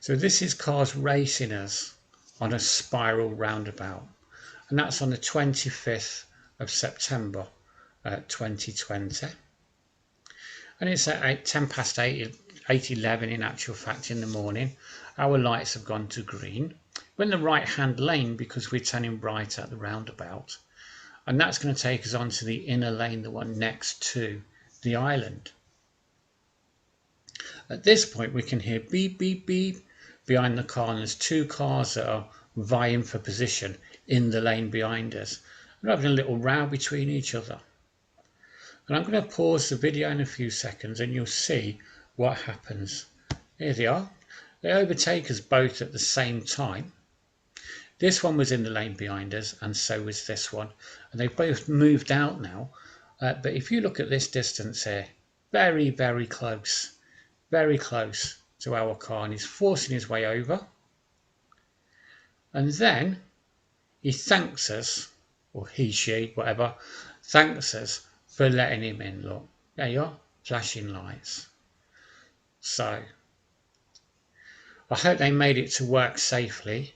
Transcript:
So this is cars racing us on a spiral roundabout, and that's on the 25th of September 2020. And it's at 8:11 in actual fact in the morning. Our lights have gone to green. We're in the right hand lane because we're turning right at the roundabout, and that's going to take us onto the inner lane, the one next to the island. At this point we can hear beep beep beep behind the car, and there's two cars that are vying for position in the lane behind us. We're having a little row between each other. And I'm going to pause the video in a few seconds and you'll see what happens. Here they are. They overtake us both at the same time. This one was in the lane behind us and so was this one. And they've both moved out now. But if you look at this distance here, very, very close to our car, and he's forcing his way over. And then he thanks us, or he, she, whatever, thanks us for letting him in. Look, there you are, flashing lights. So I hope they made it to work safely.